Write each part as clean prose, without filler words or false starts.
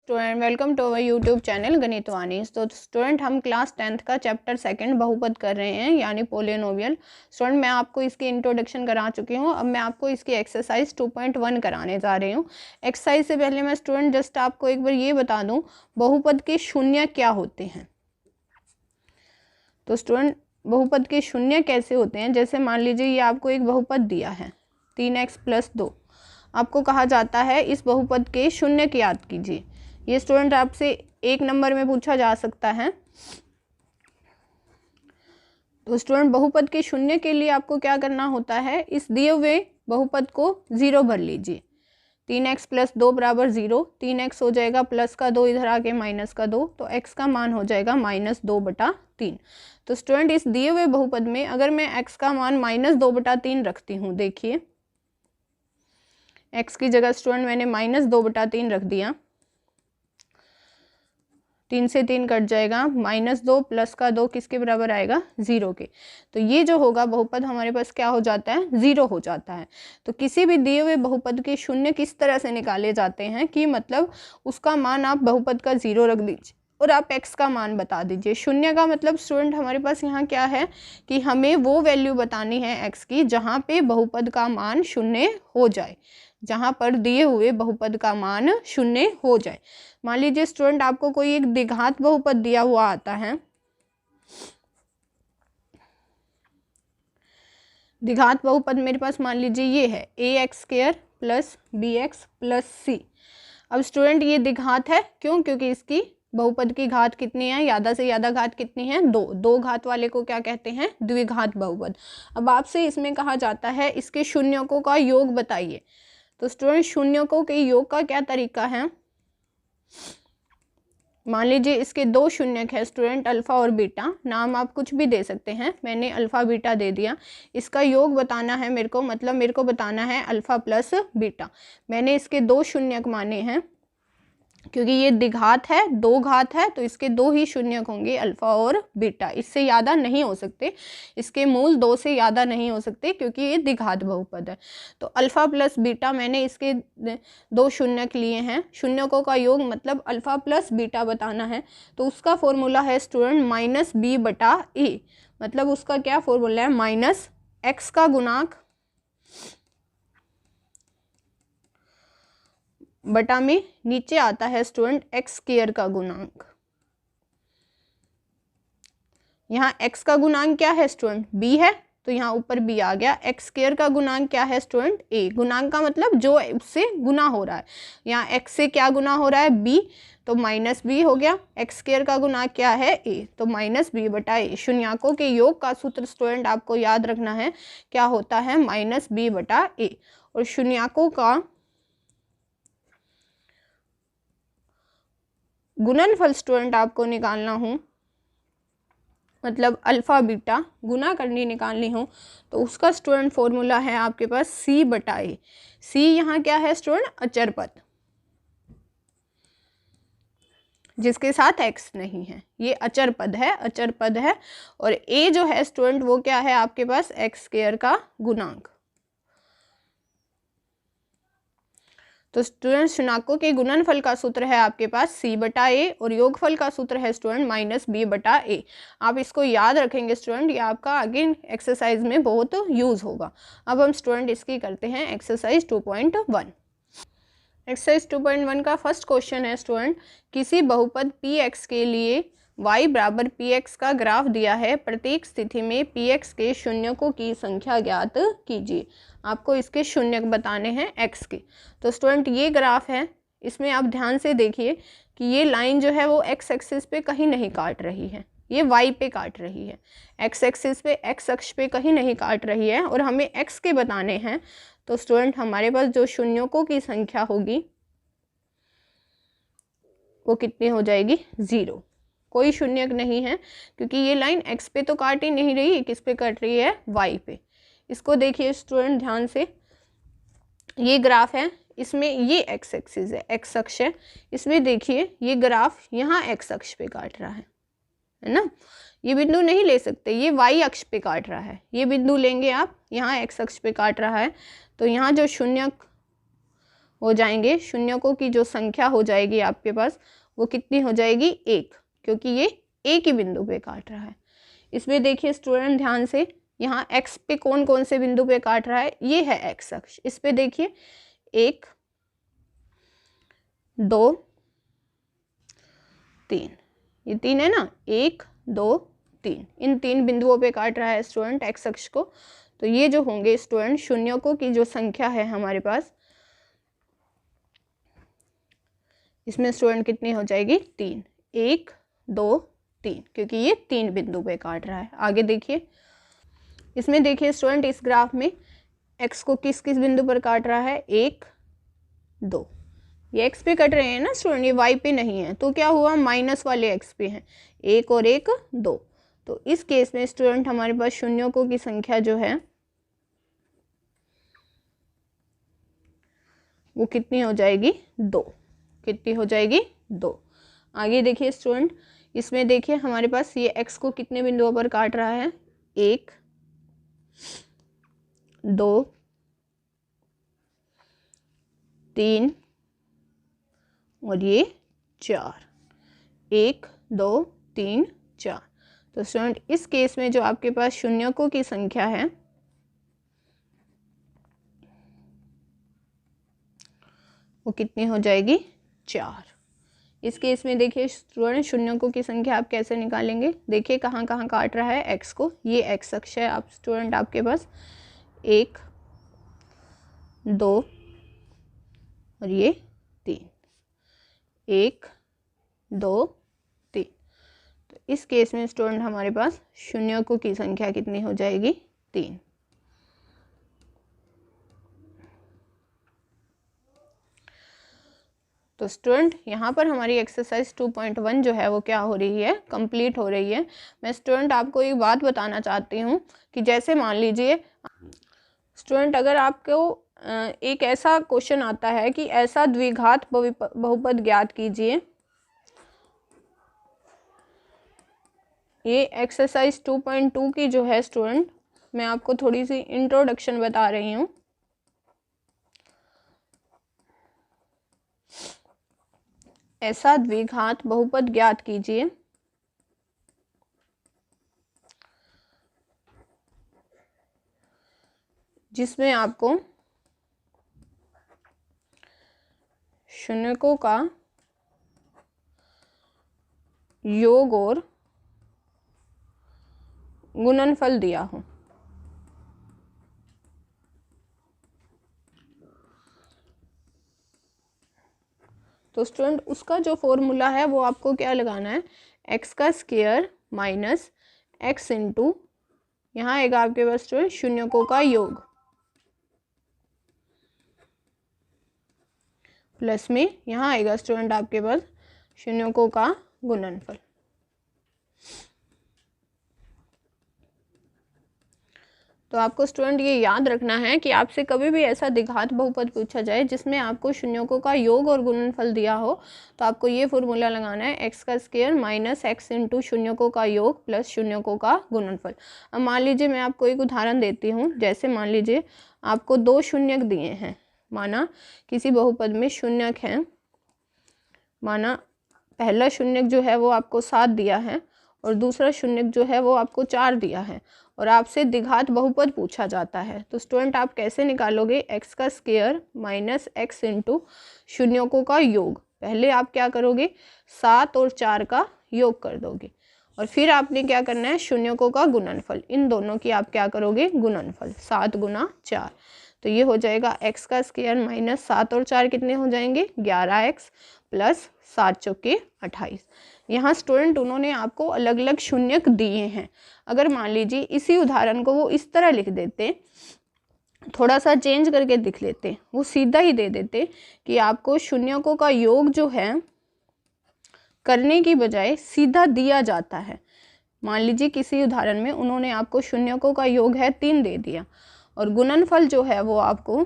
Student, welcome to our YouTube channel Ganitvani. तो student, हम class 10th का चैप्टर 2 बहुपद कर रहे हैं, यानी पोलिनोमियल। स्टूडेंट, मैं आपको इसकी इंट्रोडक्शन करा चुकी हूँ। अब मैं आपको इसकी एक्सरसाइज 2.1 कराने जा रही हूँ। एक्सरसाइज से पहले मैं स्टूडेंट जस्ट आपको एक बार ये बता दूँ, बहुपद के शून्य क्या होते हैं। तो स्टूडेंट, बहुपद के शून्य कैसे होते हैं, जैसे मान लीजिए ये आपको एक बहुपद दिया है 3x + 2। आपको कहा जाता है इस बहुपद के शून्य की याद कीजिए। ये स्टूडेंट आपसे 1 नंबर में पूछा जा सकता है। तो स्टूडेंट, बहुपद के शून्य के लिए आपको क्या करना होता है, इस दिए हुए बहुपद को 0 भर लीजिए। 3x + 2 = 0। 3x हो जाएगा प्लस का 2, इधर आके माइनस का 2, तो x का मान हो जाएगा -2/3। तो स्टूडेंट, इस दिए हुए बहुपद में अगर मैं x का मान -2/3 रखती हूँ, देखिए x की जगह स्टूडेंट मैंने -2/3 रख दिया। 3 से 3 कट जाएगा, -2 प्लस का 2 किसके बराबर आएगा, 0 के। तो ये जो होगा बहुपद हमारे पास क्या हो जाता है, 0 हो जाता है। तो किसी भी दिए हुए बहुपद के शून्य किस तरह से निकाले जाते हैं कि मतलब उसका मान आप बहुपद का 0 रख दीजिए और आप x का मान बता दीजिए। शून्य का मतलब स्टूडेंट हमारे पास यहाँ क्या है कि हमें वो वैल्यू बतानी है x की जहाँ पे बहुपद का मान 0 हो जाए, जहाँ पर दिए हुए बहुपद का मान 0 हो जाए। मान लीजिए स्टूडेंट आपको कोई एक द्विघात बहुपद दिया हुआ आता है। द्विघात बहुपद मेरे पास मान लीजिए ये है ax² + bx + c। अब स्टूडेंट ये द्विघात है, क्यों? क्योंकि इसकी बहुपद की घात कितनी है, ज्यादा से ज्यादा घात कितनी है, 2। 2 घात वाले को क्या कहते हैं, द्विघात बहुपद। अब आपसे इसमें कहा जाता है इसके शून्यकों का योग बताइए। तो स्टूडेंट, शून्यकों के योग का क्या तरीका है, मान लीजिए इसके 2 शून्यक है स्टूडेंट, अल्फा और बीटा। नाम आप कुछ भी दे सकते हैं, मैंने अल्फा बीटा दे दिया। इसका योग बताना है मेरे को, मतलब मेरे को बताना है अल्फा + बीटा। मैंने इसके 2 शून्यक माने हैं, क्योंकि ये द्विघात है, 2 घात है, तो इसके 2 ही शून्यक होंगे, अल्फा और बीटा। इससे ज़्यादा नहीं हो सकते, इसके मूल 2 से ज़्यादा नहीं हो सकते, क्योंकि ये द्विघात बहुपद है। तो अल्फा + बीटा मैंने इसके 2 शून्यक लिए हैं। शून्यकों का योग मतलब अल्फा + बीटा बताना है, तो उसका फॉर्मूला है स्टूडेंट -b/a। मतलब उसका क्या फॉर्मूला है, -x का गुणांक बटा में नीचे आता है स्टूडेंट x² का गुणांक। यहाँ x का गुणांक क्या है स्टूडेंट, b है, तो यहाँ ऊपर b आ गया। x² का गुणांक क्या है स्टूडेंट, a। गुणांक का मतलब जो उससे गुना हो रहा है, यहाँ x से क्या गुना हो रहा है, b, तो -b हो गया। x² का गुणांक क्या है, a, तो -b/a। शून्यकों के योग का सूत्र स्टूडेंट आपको याद रखना है, क्या होता है, -b/a। और शून्यकों का गुणनफल स्टूडेंट आपको निकालना हो, मतलब अल्फा बीटा गुना करनी निकालनी हो, तो उसका स्टूडेंट फॉर्मूला है आपके पास c/a। c यहाँ क्या है स्टूडेंट, अचर पद, जिसके साथ x नहीं है, ये अचर पद है, अचर पद है। और a जो है स्टूडेंट वो क्या है आपके पास, x² का गुणांक। तो स्टूडेंट, शून्यकों के गुणनफल का सूत्र है आपके पास c/a और योगफल का सूत्र है स्टूडेंट -b/a। आप इसको याद रखेंगे स्टूडेंट, ये आपका आगे एक्सरसाइज में बहुत यूज होगा। अब हम स्टूडेंट इसकी करते हैं एक्सरसाइज 2.1। एक्सरसाइज 2.1 का फर्स्ट क्वेश्चन है स्टूडेंट, किसी बहुपद px के लिए y = px का ग्राफ दिया है, प्रत्येक स्थिति में px के शून्यकों की संख्या ज्ञात कीजिए। आपको इसके शून्यक बताने हैं x के। तो स्टूडेंट ये ग्राफ है, इसमें आप ध्यान से देखिए कि ये लाइन जो है वो x एक्सिस पे कहीं नहीं काट रही है, ये y पे काट रही है। x एक्सिस पे, x अक्ष पे कहीं नहीं काट रही है, और हमें x के बताने हैं। तो स्टूडेंट हमारे पास जो शून्यकों की संख्या होगी वो कितनी हो जाएगी, 0। कोई शून्यक नहीं है, क्योंकि ये लाइन x पे तो काट ही नहीं रही, किस पे कट रही है, y पे। इसको देखिए स्टूडेंट ध्यान से, ये ग्राफ है, इसमें ये x एक्सिस है, x अक्ष है, इसमें देखिए ये ग्राफ यहाँ x अक्ष पे काट रहा है ना। ये बिंदु नहीं ले सकते, ये y अक्ष पे काट रहा है, ये बिंदु लेंगे आप, यहाँ x अक्ष पे काट रहा है। तो यहाँ जो शून्यक हो जाएंगे, शून्यकों की जो संख्या हो जाएगी आपके पास वो कितनी हो जाएगी 1, क्योंकि ये एक ही बिंदु पे काट रहा है। इसमें देखिए स्टूडेंट ध्यान से, यहाँ x पे कौन कौन से बिंदु पे काट रहा है, ये है x अक्ष। इस पे देखिए 1 2 3, ये 3 है ना, 1 2 3, इन 3 बिंदुओं पे काट रहा है स्टूडेंट x अक्ष को। तो ये जो होंगे स्टूडेंट शून्यकों की जो संख्या है हमारे पास, इसमें स्टूडेंट कितनी हो जाएगी 3, 1 2 3, क्योंकि ये 3 बिंदु पे काट रहा है। आगे देखिए, इसमें देखिए स्टूडेंट इस ग्राफ में x को किस किस बिंदु पर काट रहा है, 1 2, ये x पे कट रहे हैं ना स्टूडेंट, ये y पे नहीं है, तो क्या हुआ माइनस वाले x पे हैं, 1 और 1 2। तो इस केस में स्टूडेंट हमारे पास शून्यकों की संख्या जो है वो कितनी हो जाएगी 2, कितनी हो जाएगी 2। आगे देखिए स्टूडेंट, इसमें देखिए हमारे पास ये x को कितने बिंदुओं पर काट रहा है, 1 2 3 और ये 4, 1 2 3 4। तो स्टूडेंट इस केस में जो आपके पास शून्यकों की संख्या है वो कितनी हो जाएगी 4। इस केस में देखिए स्टूडेंट शून्यकों की संख्या आप कैसे निकालेंगे, देखिए कहाँ कहाँ काट रहा है x को, ये x अक्ष है आप स्टूडेंट आपके पास, 1 2 और ये 3, 1 2 3। तो इस केस में स्टूडेंट हमारे पास शून्यकों की संख्या कितनी हो जाएगी 3। तो स्टूडेंट यहाँ पर हमारी एक्सरसाइज 2.1 जो है वो क्या हो रही है, कंप्लीट हो रही है। मैं स्टूडेंट आपको एक बात बताना चाहती हूँ कि जैसे मान लीजिए स्टूडेंट, अगर आपको एक ऐसा क्वेश्चन आता है कि ऐसा द्विघात बहुपद ज्ञात कीजिए, ये एक्सरसाइज 2.2 की जो है स्टूडेंट, मैं आपको थोड़ी सी इंट्रोडक्शन बता रही हूँ। ऐसा द्विघात बहुपद ज्ञात कीजिए जिसमें आपको शून्यकों का योग और गुणनफल दिया हो। तो स्टूडेंट उसका जो फॉर्मूला है वो आपको क्या लगाना है, x का स्क्वायर माइनस x इंटू, यहाँ आएगा आपके पास स्टूडेंट शून्यकों का योग, प्लस में यहाँ आएगा स्टूडेंट आपके पास शून्यकों का गुणनफल। तो आपको स्टूडेंट ये याद रखना है कि आपसे कभी भी ऐसा द्विघात बहुपद पूछा जाए जिसमें आपको शून्यकों का योग और गुणनफल दिया हो, तो आपको ये फॉर्मूला लगाना है, x का स्क्वायर माइनस x इंटू शून्यकों का योग प्लस शून्यकों का गुणनफल। अब मान लीजिए मैं आपको एक उदाहरण देती हूँ, जैसे मान लीजिए आपको 2 शून्यक दिए हैं, माना किसी बहुपद में शून्यक हैं, माना पहला शून्यक जो है वो आपको 7 दिया है और दूसरा शून्यक जो है वो आपको 4 दिया है, और आपसे द्विघात बहुपद पूछा जाता है। तो स्टूडेंट आप कैसे निकालोगे, x का स्क्वायर माइनस x इंटू शून्यकों का योग, पहले आप क्या करोगे 7 और 4 का योग कर दोगे, और फिर आपने क्या करना है शून्यकों का गुणनफल, इन दोनों की आप क्या करोगे गुणनफल, 7 गुना 4। तो ये हो जाएगा x का स्क्वायर माइनस 7 और 4 कितने हो जाएंगे 11x प्लस 7 चौके 28। यहाँ स्टूडेंट उन्होंने आपको अलग अलग शून्यक दिए हैं। अगर मान लीजिए इसी उदाहरण को वो इस तरह लिख देते, थोड़ा सा चेंज करके लिख लेते, वो सीधा ही दे देते कि आपको शून्यकों का योग जो है करने की बजाय सीधा दिया जाता है। मान लीजिए किसी उदाहरण में उन्होंने आपको शून्यकों का योग है 3 दे दिया और गुणनफल जो है वो आपको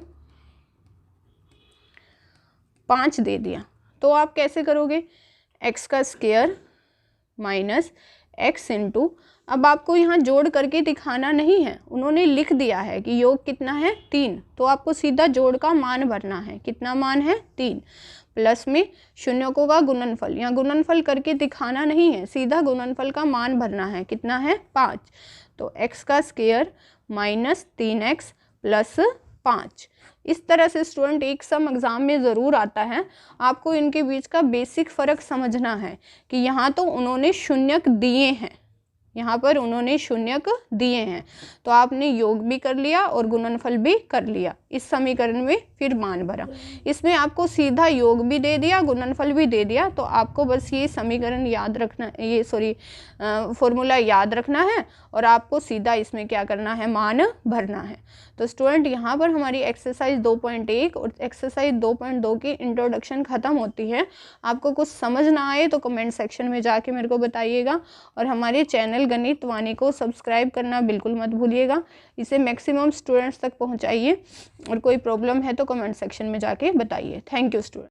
5 दे दिया, तो आप कैसे करोगे, x का स्क्वायर माइनस x इंटू, अब आपको यहाँ जोड़ करके दिखाना नहीं है, उन्होंने लिख दिया है कि योग कितना है 3, तो आपको सीधा जोड़ का मान भरना है। कितना मान है 3, प्लस में शून्यकों का गुणनफल, यहाँ गुणनफल करके दिखाना नहीं है, सीधा गुणनफल का मान भरना है। कितना है 5, तो x का स्क्वायर माइनस 3x प्लस 5। इस तरह से स्टूडेंट एक सम एग्ज़ाम में ज़रूर आता है। आपको इनके बीच का बेसिक फ़र्क समझना है कि यहाँ तो उन्होंने शून्यक दिए हैं, यहाँ पर उन्होंने शून्यक दिए हैं, तो आपने योग भी कर लिया और गुणनफल भी कर लिया। इस समीकरण में फिर मान भरा, इसमें आपको सीधा योग भी दे दिया, गुणनफल भी दे दिया। तो आपको बस ये समीकरण याद रखना, ये फॉर्मूला याद रखना है और आपको सीधा इसमें क्या करना है, मान भरना है। तो स्टूडेंट यहाँ पर हमारी एक्सरसाइज 2.1 और एक्सरसाइज 2.2 की इंट्रोडक्शन ख़त्म होती है। आपको कुछ समझ ना आए तो कमेंट सेक्शन में जाके मेरे को बताइएगा, और हमारे चैनल गणित वाणी को सब्सक्राइब करना बिल्कुल मत भूलिएगा। इसे मैक्सिमम स्टूडेंट्स तक पहुँचाइए, और कोई प्रॉब्लम है तो कमेंट सेक्शन में जाके बताइए। Thank you student.